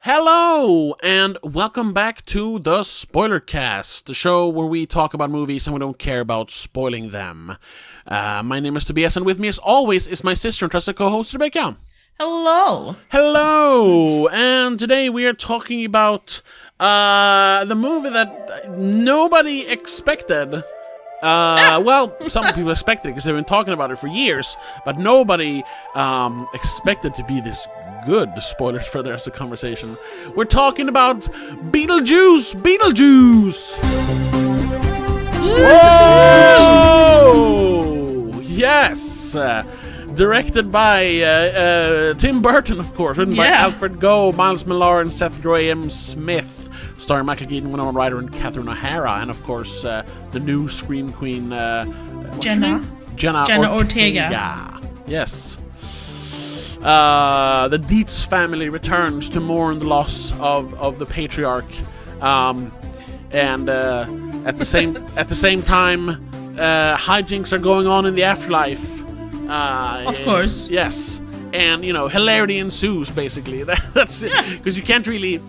Hello, and welcome back to the Spoilercast, the show where we talk about movies and we don't care about spoiling them. My name is Tobias, and with me as always is my sister and trusted co-host Rebecca. Hello! Hello! And today we are talking about the movie that nobody expected. Well, some people expected it because they've been talking about it for years, but nobody expected to be this good. Spoilers for the rest of the conversation. We're talking about Beetlejuice Beetlejuice! Whoa! Yes! Directed by Tim Burton, of course. Written by Alfred Goh, Miles Millar, and Seth Grahame-Smith. Starring Michael Keaton, Winona Ryder, and Catherine O'Hara. And, of course, the new Scream Queen... Jenna Ortega. Yes. The Dietz family returns to mourn the loss of the patriarch, and at the same time, hijinks are going on in the afterlife. Of course, yes, and hilarity ensues. Basically, that's it, because you can't really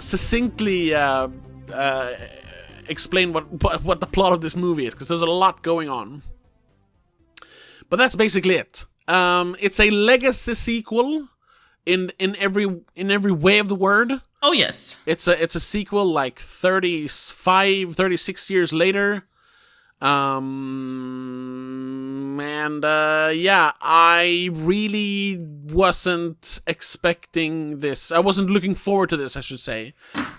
succinctly explain what the plot of this movie is, because there's a lot going on. But that's basically it. It's a legacy sequel in every way of the word. Oh yes. It's a sequel like 36 years later. I really wasn't expecting this. I wasn't looking forward to this, I should say,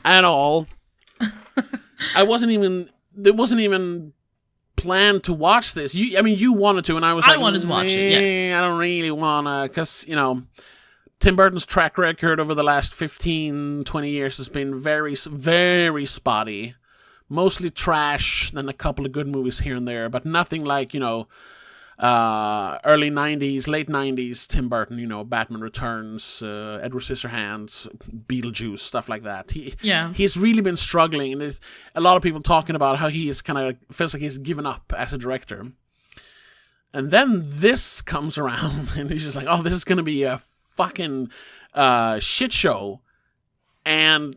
at all. It wasn't even planned to watch this. You wanted to, and I wanted to watch it, yes. I don't really wanna, because, Tim Burton's track record over the last 15, 20 years has been very, very spotty. Mostly trash, then a couple of good movies here and there, but nothing like, early 90s, late 90s Tim Burton, Batman Returns, Edward Scissorhands, Beetlejuice, stuff like that. He's really been struggling, and there's a lot of people talking about how he is kind of feels like he's given up as a director. And then this comes around, and he's just like, oh, this is going to be a fucking shit show. And...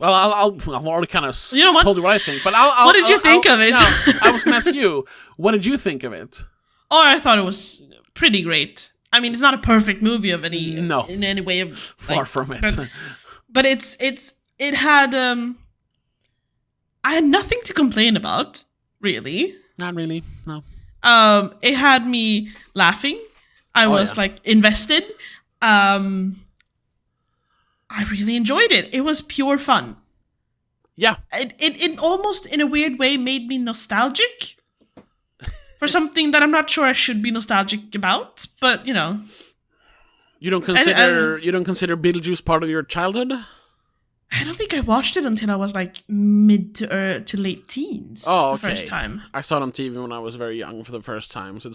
well, I've already kind of told you what I think, but what did you think of it? I was going to ask you, what did you think of it? Oh, I thought it was pretty great. I mean, it's not a perfect movie in any way of far from it. But it had I had nothing to complain about, really. Not really, no. It had me laughing. I was invested. I really enjoyed it. It was pure fun. Yeah. It almost, in a weird way, made me nostalgic for something that I'm not sure I should be nostalgic about, but, You don't consider Beetlejuice part of your childhood? I don't think I watched it until I was like mid to late teens. Oh, okay. The first time. I saw it on TV when I was very young for the first time, so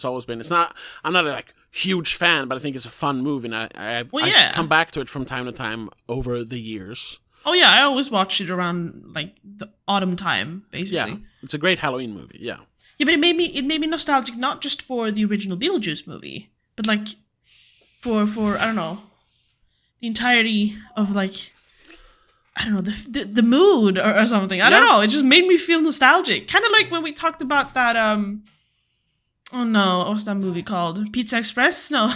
I'm not a huge fan, but I think it's a fun movie, and I've come back to it from time to time over the years. Oh yeah, I always watched it around like the autumn time, basically. Yeah, it's a great Halloween movie. Yeah. Yeah, but it made me nostalgic not just for the original Beetlejuice movie, but like for I don't know, the entirety of like, I don't know, the mood or something. I don't know. It just made me feel nostalgic. Kind of like when we talked about that. Oh no, what was that movie called? Pizza Express? No.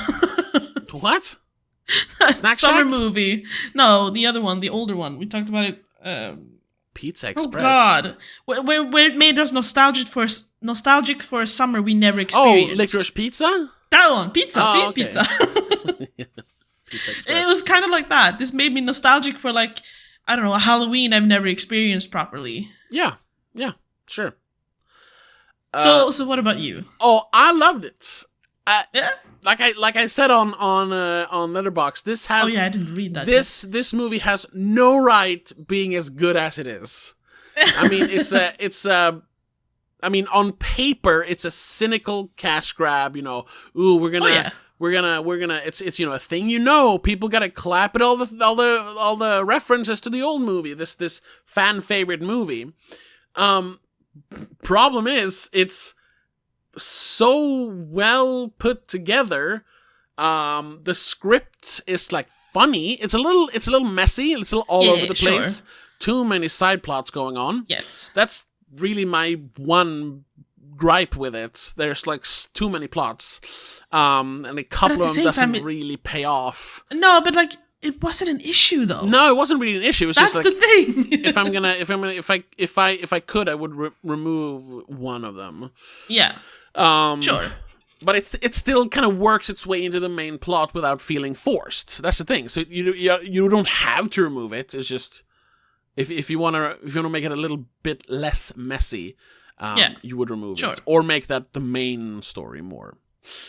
What? Snack Summer Shack? Movie. No, the other one, the older one. We talked about it. Pizza Express. Oh God, where it made us nostalgic for a summer we never experienced. Oh, Licorice Pizza. That one, pizza. Oh, see, okay. pizza. Pizza It was kind of like that. This made me nostalgic for like, I don't know, a Halloween I've never experienced properly. Yeah, sure. So what about you? Oh, I loved it. Yeah. Like I said on Letterboxd, this has. Oh yeah, I didn't read that. This movie has no right being as good as it is. I mean, I mean, on paper, it's a cynical cash grab. Ooh, we're gonna. It's a thing. People gotta clap at all the references to the old movie. This fan favorite movie. Problem is, it's so well put together. The script is like funny. It's a little messy. It's a little all over the place. Sure. Too many side plots going on. Yes. That's really my one gripe with it. There's like too many plots. And a couple of them doesn't really pay off. No, but like it wasn't an issue though. No, it wasn't really an issue. It's That's just like the thing. if I could, I would remove one of them. Yeah. Sure. But it still kind of works its way into the main plot without feeling forced. That's the thing. So you don't have to remove it. It's just if you want to make it a little bit less messy, you would remove it or make that the main story more.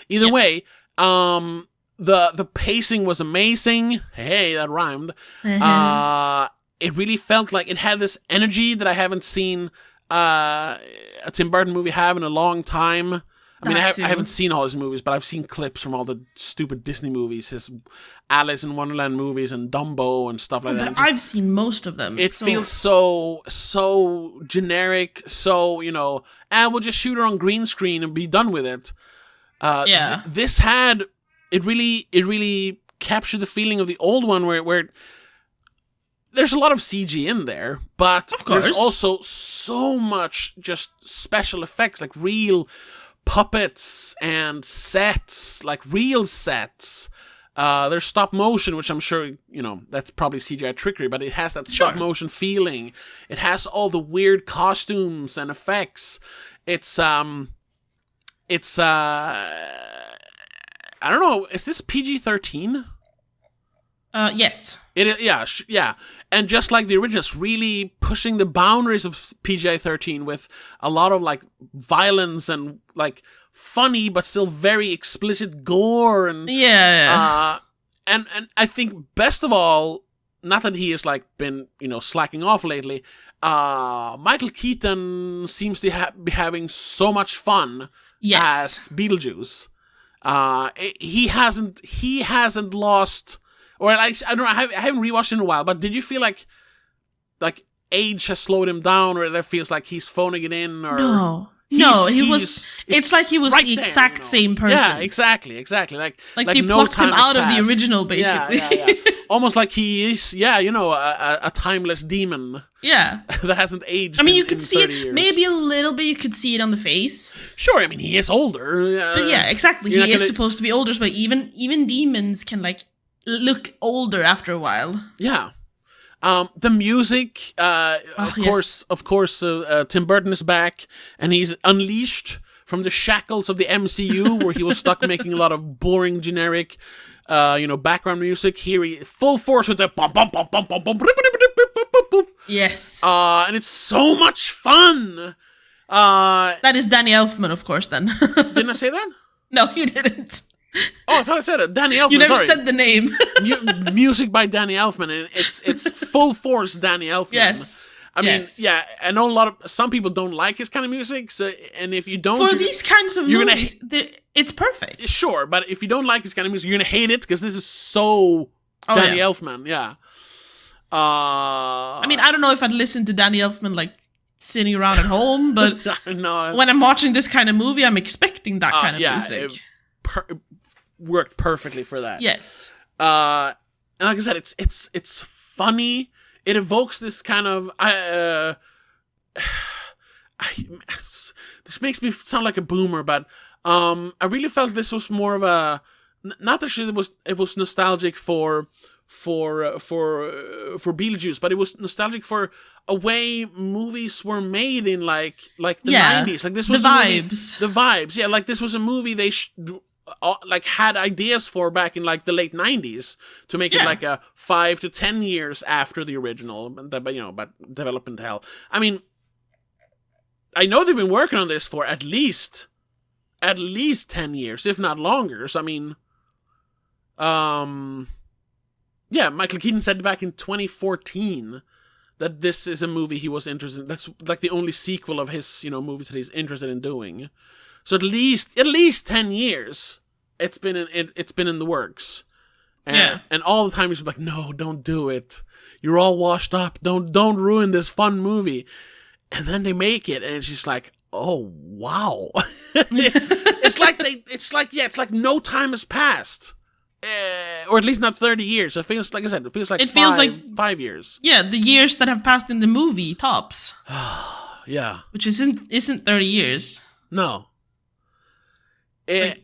Either way, the pacing was amazing. Hey, that rhymed. It really felt like it had this energy that I haven't seen a Tim Burton movie have in a long time. I mean, I haven't seen all his movies, but I've seen clips from all the stupid Disney movies, his Alice in Wonderland movies and Dumbo and stuff like that. But I've seen most of them. It feels so generic, so, and we'll just shoot her on green screen and be done with it. This had, it really captured the feeling of the old one where there's a lot of CG in there, but there's also so much just special effects, like real puppets and sets, like real sets. There's stop motion, which I'm sure, that's probably CGI trickery, but it has that stop motion feeling. It has all the weird costumes and effects. It's I don't know, is this PG-13? Yes. Yeah. And just like the originals, really pushing the boundaries of PG-13 with a lot of like violence and like funny but still very explicit gore and and I think best of all, not that he has like been slacking off lately. Michael Keaton seems to be having so much fun as Beetlejuice. He hasn't lost. Or I don't know. I haven't rewatched it in a while. But did you feel like age has slowed him down, or that feels like he's phoning it in? Or no, he was. It's like he was the exact same person. Yeah, exactly. Like they plucked him out of the original, basically. Yeah. Almost like he is, a timeless demon. Yeah, that hasn't aged. I mean, you could see it years. maybe a little bit. You could see it on the face. Sure, I mean he is older. But yeah, exactly. He is supposed to be older, but even demons can look older after a while. Yeah. The music, of course, Tim Burton is back, and he's unleashed from the shackles of the MCU, where he was stuck making a lot of boring, generic, background music. Here he full force with the bum bum bum bum bum bum. Yes. And it's so much fun. That is Danny Elfman, of course. Then didn't I say that? No, you didn't. Oh, I thought I said it. Danny Elfman. You never said the name. Music by Danny Elfman, and it's full force Danny Elfman. Yes. I mean, I know some people don't like his kind of music, so, and if you don't... For these kinds of movies, it's perfect. Sure, but if you don't like his kind of music, you're going to hate it, because this is so Danny Elfman, I mean, I don't know if I'd listen to Danny Elfman, sitting around at home, but no. When I'm watching this kind of movie, I'm expecting that kind of music. It worked perfectly for that. Yes. And like I said, it's funny. It evokes this kind of this makes me sound like a boomer, but I really felt this was more of a, not that it was nostalgic for Beetlejuice, but it was nostalgic for a way movies were made in like the 90s. Like this was the vibes. The vibes. Yeah, like this was a movie they had ideas for back in the late 90s to make it a 5 to 10 years after the original, but development hell. I mean, I know they've been working on this for at least 10 years, if not longer. So I mean, Michael Keaton said back in 2014 that this is a movie he was interested in. That's the only sequel of his, movies that he's interested in doing. So at least 10 years it's been in the works. And all the time he's like, no, don't do it. You're all washed up. Don't ruin this fun movie. And then they make it, and it's just like, oh wow. It's like no time has passed. or at least not 30 years. It feels like I said. It feels like 5 years. Yeah, the years that have passed in the movie tops. Yeah, which isn't 30 years. No. I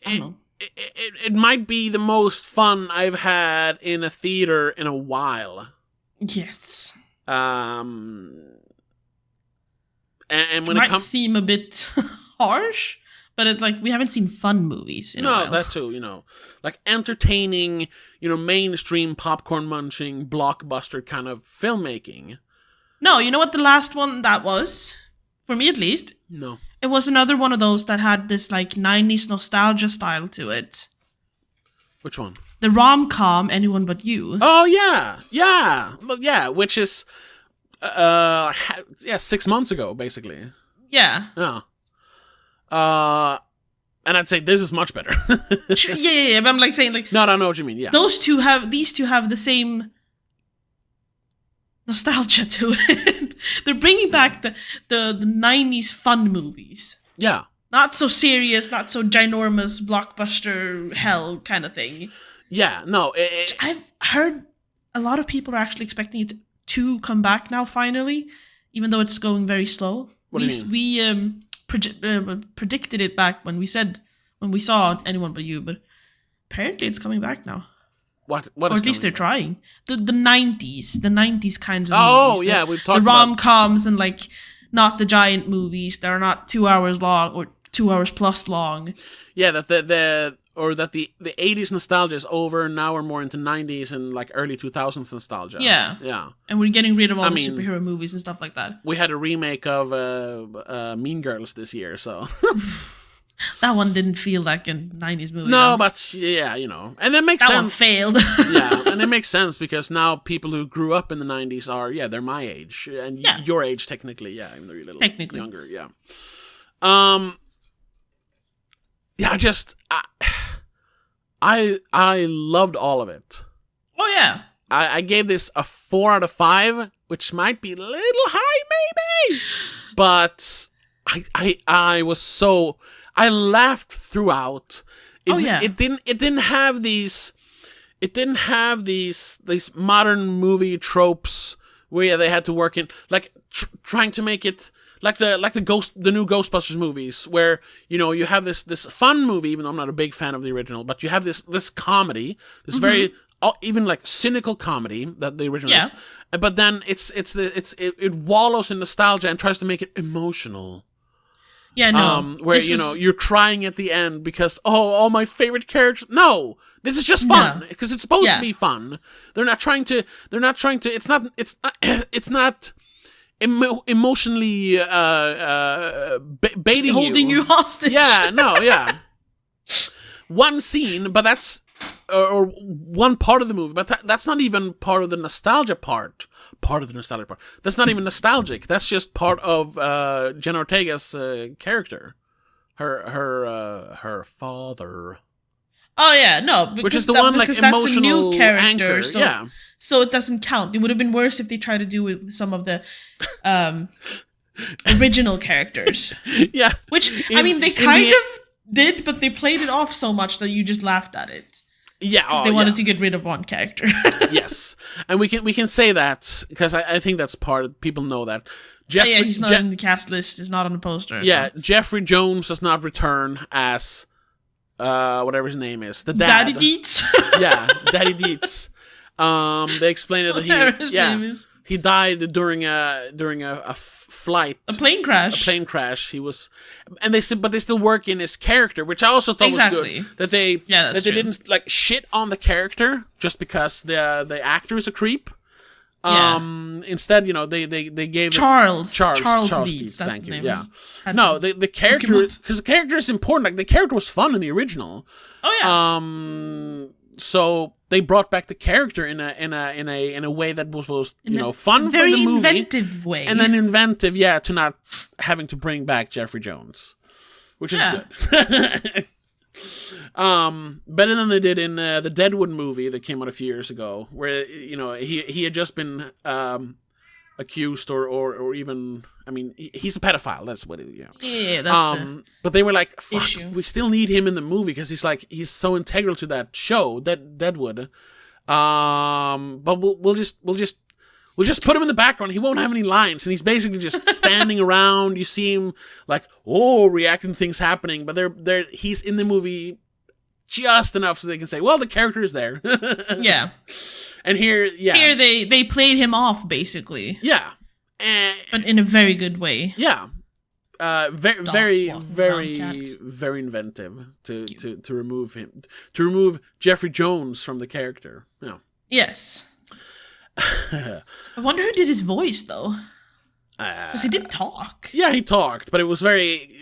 don't know. It might be the most fun I've had in a theater in a while. Yes. And when it might seem a bit harsh, but it's like we haven't seen fun movies in a while. No, that too, like entertaining, mainstream popcorn munching, blockbuster kind of filmmaking. No, you know what the last one that was? For me at least. No. It was another one of those that had this like 90s nostalgia style to it. Which one? The rom-com Anyone But You. Oh yeah. Yeah. Yeah, which is 6 months ago basically. Yeah. Yeah. And I'd say this is much better. yeah, but I'm like saying like No, I know what you mean. Yeah. These two have the same nostalgia to it. They're bringing back the 90s fun movies. Yeah. Not so serious, not so ginormous blockbuster hell kind of thing. Yeah, no. I've heard a lot of people are actually expecting it to come back now finally, even though it's going very slow. What do you mean? We predicted it back when we saw Anyone But You, but apparently it's coming back now. What or at least they're trying. The 90s kinds of movies. Oh, yeah, we've talked about the rom-coms and like not the giant movies that are not 2 hours long or 2 hours plus long. Yeah, that the 80s nostalgia is over and now we're more into 90s and like early 2000s nostalgia. Yeah. Yeah. And we're getting rid of all the superhero movies and stuff like that. We had a remake of Mean Girls this year, so that one didn't feel like a 90s movie. No, but yeah, and that makes sense. That one failed. Yeah, and it makes sense because now people who grew up in the 90s are, they're my age. And your age, technically, yeah, even though you're a little younger, yeah. Yeah, I loved all of it. Oh, yeah. I gave this a 4 out of 5, which might be a little high, maybe. But I was so... I laughed throughout. It didn't have these modern movie tropes where they had to work in like trying to make it like the new Ghostbusters movies where you have this fun movie, even though I'm not a big fan of the original, but you have this comedy, this very even like cynical comedy that the original is, but then it wallows in nostalgia and tries to make it emotional. Yeah, no. Where you're crying at the end because all my favorite characters. No, this is just fun because it's supposed to be fun. They're not trying to. It's not emotionally baiting holding you hostage. Yeah, no, yeah. One scene, but that's or one part of the movie, but that's not even part of the nostalgia part. That's not even nostalgic. That's just part of Jenna Ortega's character, her father. Oh yeah, no, which is the one like emotional that's a new character, anchor. So it doesn't count. It would have been worse if they tried to do it with some of the original characters. Yeah, which they kind of did, but they played it off so much that you just laughed at it. Yeah, because they wanted to get rid of one character. Yes, and we can say that because I think that's part of, people know that. He's not in the cast list. He's not on the poster. Yeah, so. Jeffrey Jones does not return as whatever his name is, the dad. Daddy Deets. Yeah, Daddy Deets. They explained it that his name is. He died during a flight, a plane crash. He was, and they still work in his character, which I also thought was good. That they they didn't like shit on the character just because the actor is a creep. Instead, they gave Charles Deeds. Thank you. Yeah. No, the character, because the character is important. Like the character was fun in the original. Oh yeah. So they brought back the character in a way that was fun for the movie, inventive way, and then inventive, to not having to bring back Jeffrey Jones, which is good. Better than they did in the Deadwood movie that came out a few years ago, where he had just been accused or even. I mean, he's a pedophile. That's what it. Yeah, that's but they were like, "Fuck, issue. we still need him in the movie because he's so integral to that show, Deadwood. But we'll just put him in the background. He won't have any lines, and he's basically just standing around. You see him like, reacting to things happening, but he's in the movie just enough so they can say, well, the character is there. Yeah. And here they played him off basically. Yeah. But in a very good way. Yeah. Very inventive to remove him, to remove Jeffrey Jones from the character. Yeah. Yes. I wonder who did his voice though, because he did talk. Yeah, he talked, but it was very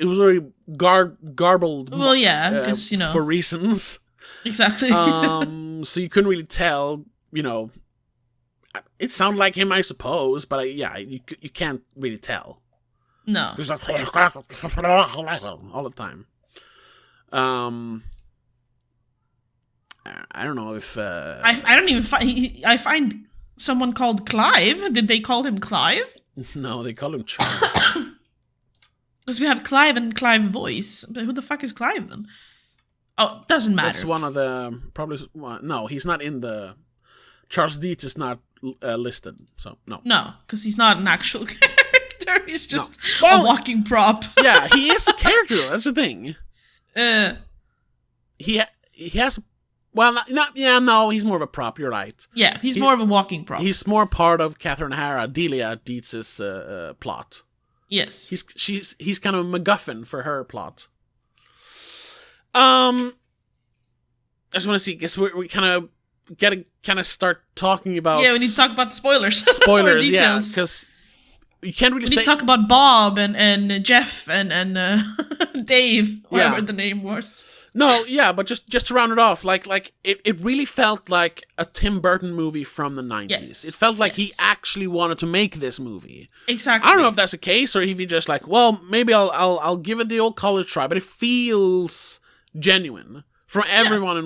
garbled. Well, yeah, because for reasons. Exactly. So you couldn't really tell. It sounded like him, I suppose, but you can't really tell. No. It's like all the time. I don't know if I don't even find I find someone called Clive. Did they call him Clive? No, they call him Charles. Because we have Clive and Clive voice. But who the fuck is Clive then? Oh, doesn't matter. That's one of the probably. No, he's not in the. Charles Dietz is not listed, so no. No, because he's not an actual character. He's just a walking prop. Yeah, he is a character. That's the thing. He has. Well, no, he's more of a prop. You're right. Yeah, he's more of a walking prop. He's more part of Catherine Delia Dietz's plot. Yes, he's kind of a MacGuffin for her plot. I just want to see. Guess we kind of gotta start talking about. Yeah, we need to talk about the spoilers. Spoilers, yeah, because you can't really. We need to talk about Bob and Jeff and Dave, whatever the name was. No, yeah, but just to round it off, like it really felt like a Tim Burton movie from the 90s. Yes. It felt like he actually wanted to make this movie. Exactly. I don't know if that's the case or if he just like, well, maybe I'll give it the old college try, but it feels genuine from everyone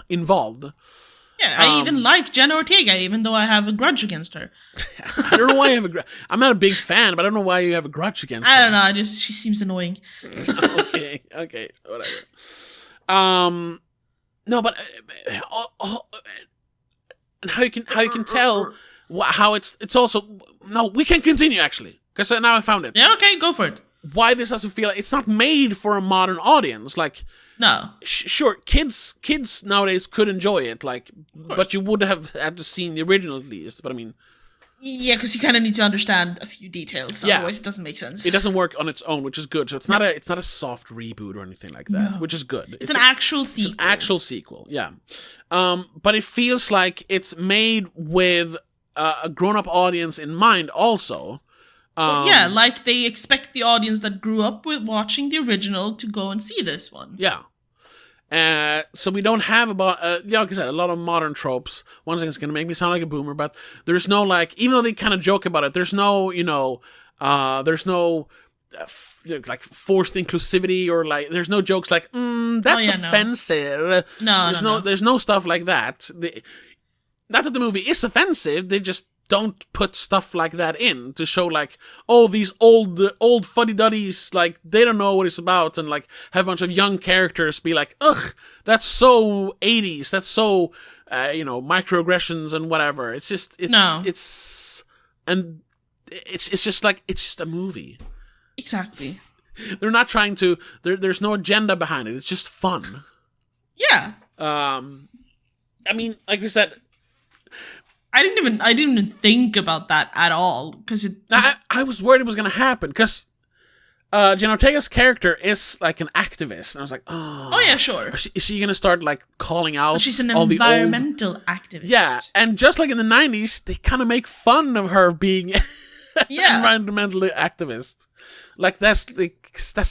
involved. Yeah, I even like Jenna Ortega, even though I have a grudge against her. I don't know why you have a grudge. I'm not a big fan, but I don't know why you have a grudge against her. I don't know. She seems annoying. Okay, whatever. No, but and how you can tell how it's also no. We can continue actually because now I found it. Yeah, okay, go for it. Why this doesn't feel like it's not made for a modern audience, like. No. Sure, kids nowadays could enjoy it, like, but you would have had to seen the original at least. But I mean, yeah, because you kind of need to understand a few details. Otherwise, it doesn't make sense. It doesn't work on its own, which is good. So it's not a soft reboot or anything like that, which is good. It's an actual sequel. It's an actual sequel, yeah. But it feels like it's made with a grown-up audience in mind, also. Yeah, like they expect the audience that grew up with watching the original to go and see this one. Yeah. So we don't have like I said, a lot of modern tropes. One thing is going to make me sound like a boomer, but there's no like, even though they kind of joke about it, there's no, there's no like forced inclusivity or like, there's no jokes like, that's offensive. No. There's no stuff like that. Not that the movie is offensive, they just don't put stuff like that in to show like, oh, these old fuddy-duddies, like, they don't know what it's about, and like have a bunch of young characters be like, ugh, that's so 80s, that's so, microaggressions and whatever. It's just, it's just like, it's just a movie. Exactly. They're not trying to, there's no agenda behind it, it's just fun. Yeah. I mean, like we said, I didn't even think about that at all because I was worried it was gonna happen because Jenna Ortega's character is like an activist, and I was like, oh yeah, sure. Is she gonna start like calling out? But she's an environmental activist. Yeah, and just like in the 90s, they kind of make fun of her being environmental activist. Like that's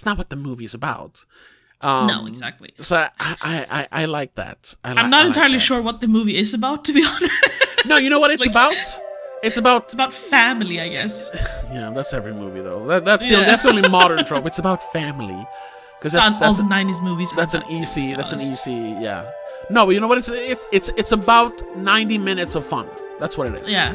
not what the movie is about. No, exactly. So I like that. I'm not entirely sure what the movie is about, to be honest. No, you know what it's about? It's about family, I guess. Yeah, that's every movie though. That's only modern trope. It's about family, because that's all the 90s movies. That's an easy. Yeah. No, but you know what? It's about 90 minutes of fun. That's what it is. Yeah.